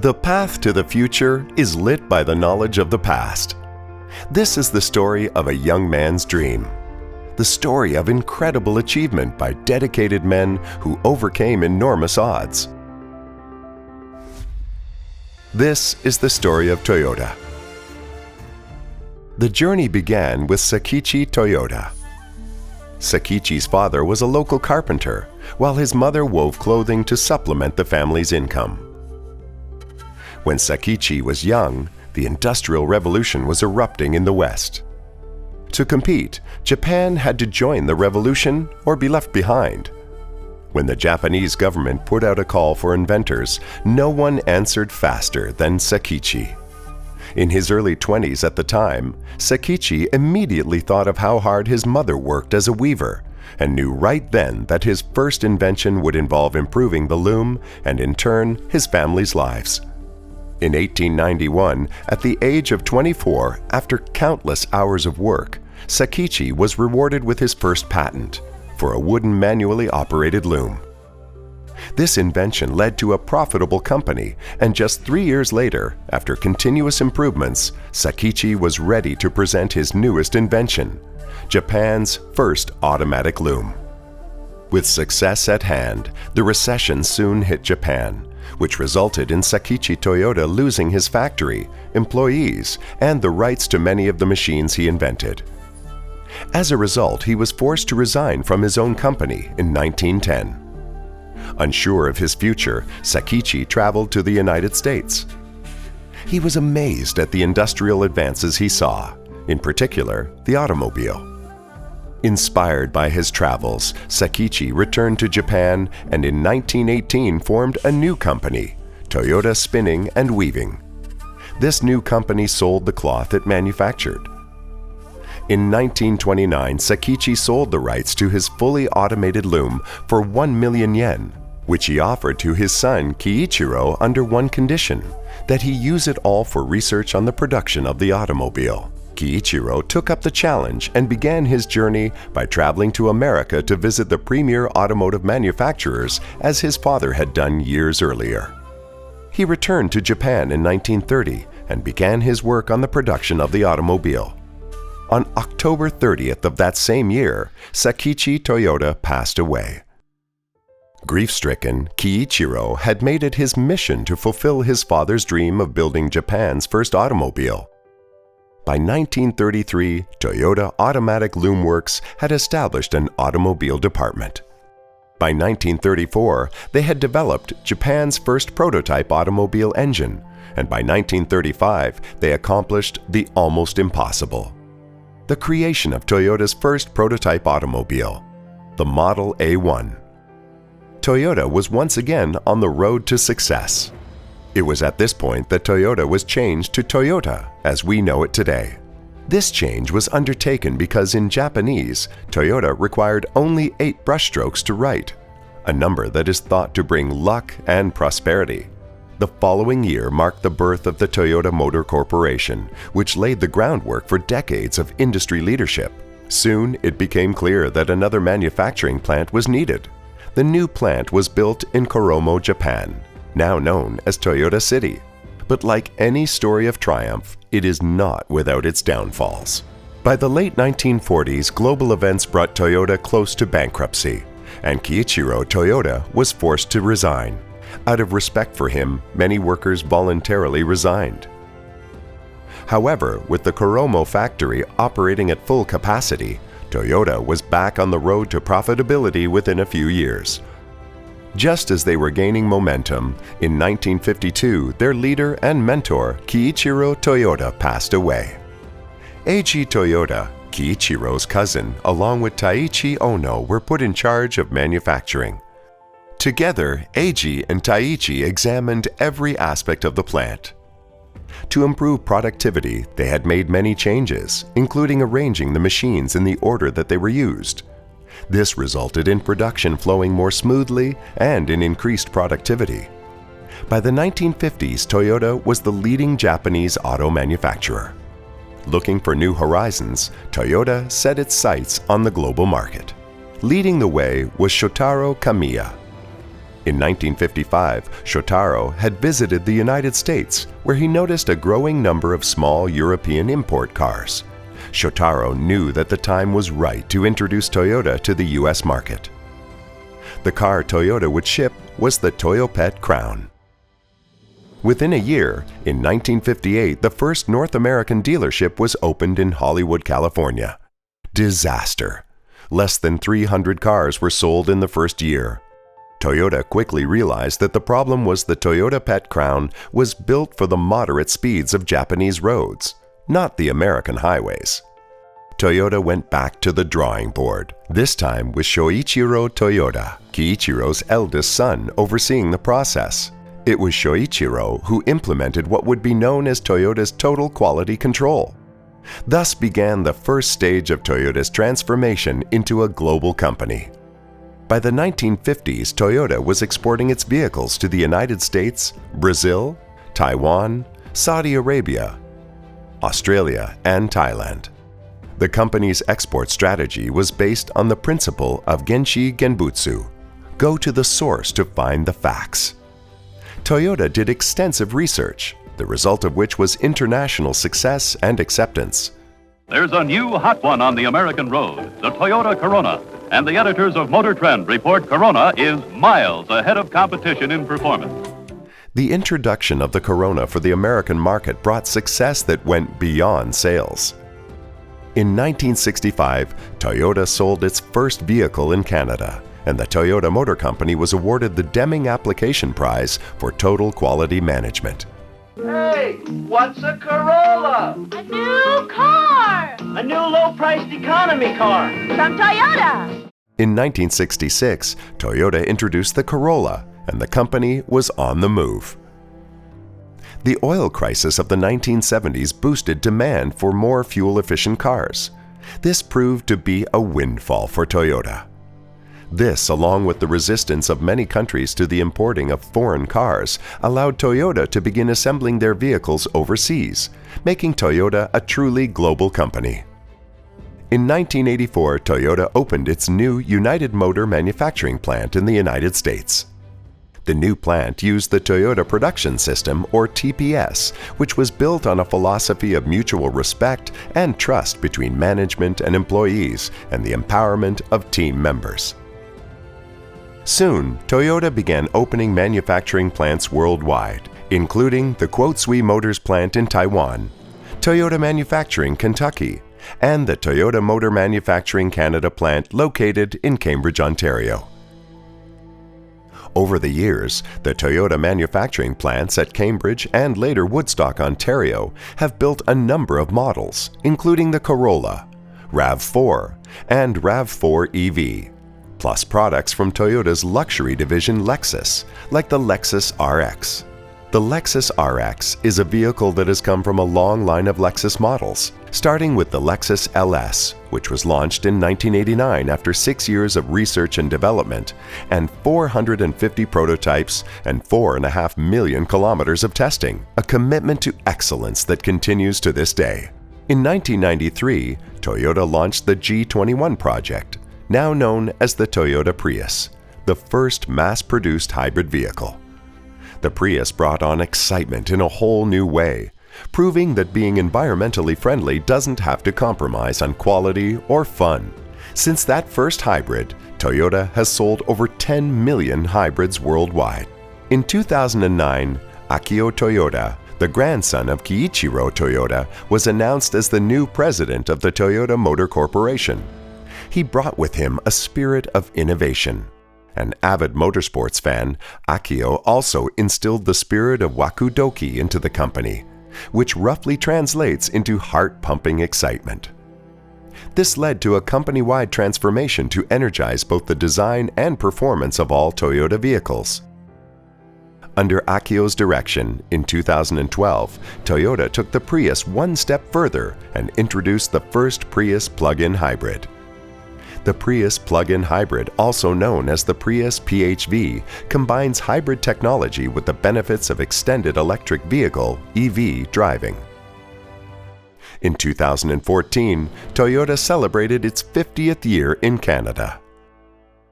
The path to the future is lit by the knowledge of the past. This is the story of a young man's dream. The story of incredible achievement by dedicated men who overcame enormous odds. This is the story of Toyota. The journey began with Sakichi Toyoda. Sakichi's father was a local carpenter, while his mother wove clothing to supplement the family's income. When Sakichi was young, the Industrial Revolution was erupting in the West. To compete, Japan had to join the revolution or be left behind. When the Japanese government put out a call for inventors, no one answered faster than Sakichi. In his early 20s at the time, Sakichi immediately thought of how hard his mother worked as a weaver and knew right then that his first invention would involve improving the loom and, in turn, his family's lives. In 1891, at the age of 24, after countless hours of work, Sakichi was rewarded with his first patent for a wooden manually operated loom. This invention led to a profitable company, and just 3 years later, after continuous improvements, Sakichi was ready to present his newest invention, Japan's first automatic loom. With success at hand, the recession soon hit Japan, which resulted in Sakichi Toyoda losing his factory, employees, and the rights to many of the machines he invented. As a result, he was forced to resign from his own company in 1910. Unsure of his future, Sakichi traveled to the United States. He was amazed at the industrial advances he saw, in particular, the automobile. Inspired by his travels, Sakichi returned to Japan and in 1918 formed a new company, Toyoda Spinning and Weaving. This new company sold the cloth it manufactured. In 1929, Sakichi sold the rights to his fully automated loom for 1 million yen, which he offered to his son Kiichiro under one condition, that he use it all for research on the production of the automobile. Kiichiro took up the challenge and began his journey by traveling to America to visit the premier automotive manufacturers as his father had done years earlier. He returned to Japan in 1930 and began his work on the production of the automobile. On October 30th of that same year, Sakichi Toyoda passed away. Grief-stricken, Kiichiro had made it his mission to fulfill his father's dream of building Japan's first automobile. By 1933, Toyota Automatic Loom Works had established an automobile department. By 1934, they had developed Japan's first prototype automobile engine, and by 1935, they accomplished the almost impossible: the creation of Toyota's first prototype automobile, the Model A1. Toyota was once again on the road to success. It was at this point that Toyota was changed to Toyota as we know it today. This change was undertaken because in Japanese, Toyota required only 8 brushstrokes to write, a number that is thought to bring luck and prosperity. The following year marked the birth of the Toyota Motor Corporation, which laid the groundwork for decades of industry leadership. Soon, it became clear that another manufacturing plant was needed. The new plant was built in Koromo, Japan, now known as Toyota City. But like any story of triumph, it is not without its downfalls. By the late 1940s, global events brought Toyota close to bankruptcy, and Kiichiro Toyoda was forced to resign. Out of respect for him, many workers voluntarily resigned. However, with the Koromo factory operating at full capacity, Toyota was back on the road to profitability within a few years. Just as they were gaining momentum, in 1952, their leader and mentor, Kiichiro Toyoda, passed away. Eiji Toyoda, Kiichiro's cousin, along with Taiichi Ono, were put in charge of manufacturing. Together, Eiji and Taiichi examined every aspect of the plant. To improve productivity, they had made many changes, including arranging the machines in the order that they were used. This resulted in production flowing more smoothly and in increased productivity. By the 1950s, Toyota was the leading Japanese auto manufacturer. Looking for new horizons, Toyota set its sights on the global market. Leading the way was Shotaro Kamiya. In 1955, Shotaro had visited the United States, where he noticed a growing number of small European import cars. Shotaro knew that the time was right to introduce Toyota to the U.S. market. The car Toyota would ship was the Toyopet Crown. Within a year, in 1958, the first North American dealership was opened in Hollywood, California. Disaster! Less than 300 cars were sold in the first year. Toyota quickly realized that the problem was the Toyopet Crown was built for the moderate speeds of Japanese roads, not the American highways. Toyota went back to the drawing board, this time with Shoichiro Toyoda, Kiichiro's eldest son, overseeing the process. It was Shoichiro who implemented what would be known as Toyota's total quality control. Thus began the first stage of Toyota's transformation into a global company. By the 1950s, Toyota was exporting its vehicles to the United States, Brazil, Taiwan, Saudi Arabia, Australia, and Thailand. The company's export strategy was based on the principle of Genshi Genbutsu, go to the source to find the facts. Toyota did extensive research, the result of which was international success and acceptance. There's a new hot one on the American road, the Toyota Corona, and the editors of Motor Trend report Corona is miles ahead of competition in performance. The introduction of the Corona for the American market brought success that went beyond sales. In 1965, Toyota sold its first vehicle in Canada, and the Toyota Motor Company was awarded the Deming Application Prize for Total Quality Management. Hey, what's a Corolla? A new car! A new low-priced economy car. From Toyota! In 1966, Toyota introduced the Corolla, and the company was on the move. The oil crisis of the 1970s boosted demand for more fuel-efficient cars. This proved to be a windfall for Toyota. This, along with the resistance of many countries to the importing of foreign cars, allowed Toyota to begin assembling their vehicles overseas, making Toyota a truly global company. In 1984, Toyota opened its new United Motor manufacturing plant in the United States. The new plant used the Toyota Production System, or TPS, which was built on a philosophy of mutual respect and trust between management and employees and the empowerment of team members. Soon, Toyota began opening manufacturing plants worldwide, including the Quotsui Motors plant in Taiwan, Toyota Manufacturing Kentucky, and the Toyota Motor Manufacturing Canada plant located in Cambridge, Ontario. Over the years, the Toyota manufacturing plants at Cambridge and later Woodstock, Ontario, have built a number of models, including the Corolla, RAV4, and RAV4 EV, plus products from Toyota's luxury division Lexus, like the Lexus RX. The Lexus RX is a vehicle that has come from a long line of Lexus models, starting with the Lexus LS, which was launched in 1989 after 6 years of research and development, and 450 prototypes and 4.5 million kilometers of testing, a commitment to excellence that continues to this day. In 1993, Toyota launched the G21 project, now known as the Toyota Prius, the first mass-produced hybrid vehicle. The Prius brought on excitement in a whole new way, proving that being environmentally friendly doesn't have to compromise on quality or fun. Since that first hybrid, Toyota has sold over 10 million hybrids worldwide. In 2009, Akio Toyoda, the grandson of Kiichiro Toyoda, was announced as the new president of the Toyota Motor Corporation. He brought with him a spirit of innovation. An avid motorsports fan, Akio also instilled the spirit of wakudoki into the company, which roughly translates into heart-pumping excitement. This led to a company-wide transformation to energize both the design and performance of all Toyota vehicles. Under Akio's direction, in 2012, Toyota took the Prius one step further and introduced the first Prius plug-in hybrid. The Prius plug-in hybrid, also known as the Prius PHV, combines hybrid technology with the benefits of extended electric vehicle (EV) driving. In 2014, Toyota celebrated its 50th year in Canada.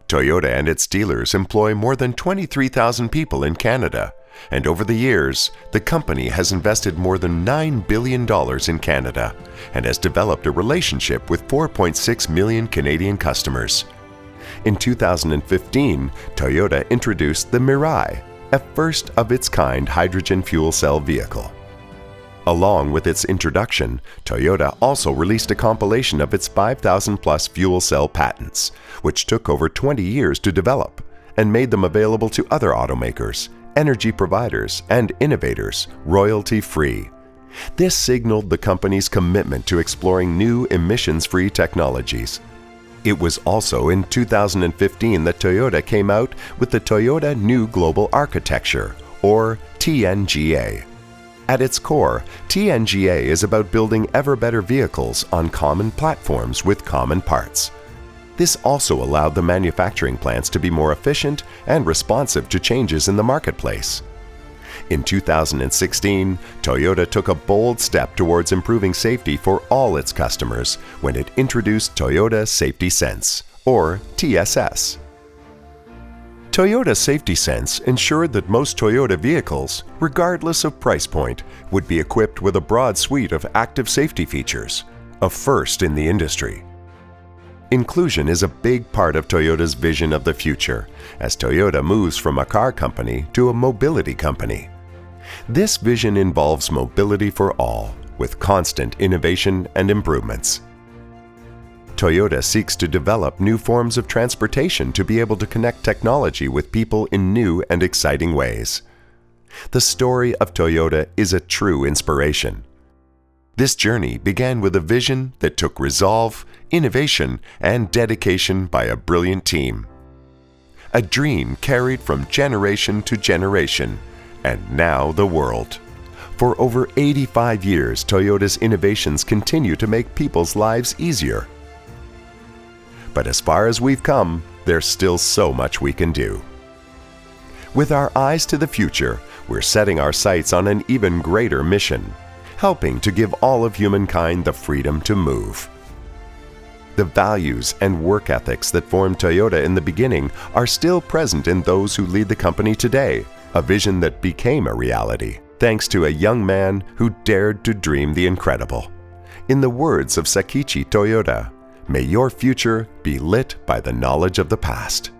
Toyota and its dealers employ more than 23,000 people in Canada, and over the years, the company has invested more than $9 billion in Canada and has developed a relationship with 4.6 million Canadian customers. In 2015, Toyota introduced the Mirai, a first-of-its-kind hydrogen fuel cell vehicle. Along with its introduction, Toyota also released a compilation of its 5,000-plus fuel cell patents, which took over 20 years to develop, and made them available to other automakers, energy providers, and innovators royalty-free. This signaled the company's commitment to exploring new emissions-free technologies. It was also in 2015 that Toyota came out with the Toyota New Global Architecture, or TNGA. At its core, TNGA is about building ever-better vehicles on common platforms with common parts. This also allowed the manufacturing plants to be more efficient and responsive to changes in the marketplace. In 2016, Toyota took a bold step towards improving safety for all its customers when it introduced Toyota Safety Sense, or TSS. Toyota Safety Sense ensured that most Toyota vehicles, regardless of price point, would be equipped with a broad suite of active safety features, a first in the industry. Inclusion is a big part of Toyota's vision of the future, as Toyota moves from a car company to a mobility company. This vision involves mobility for all, with constant innovation and improvements. Toyota seeks to develop new forms of transportation to be able to connect technology with people in new and exciting ways. The story of Toyota is a true inspiration. This journey began with a vision that took resolve, innovation, and dedication by a brilliant team. A dream carried from generation to generation, and now the world. For over 85 years, Toyota's innovations continue to make people's lives easier. But as far as we've come, there's still so much we can do. With our eyes to the future, we're setting our sights on an even greater mission, helping to give all of humankind the freedom to move. The values and work ethics that formed Toyota in the beginning are still present in those who lead the company today, a vision that became a reality thanks to a young man who dared to dream the incredible. In the words of Sakichi Toyoda, "May your future be lit by the knowledge of the past."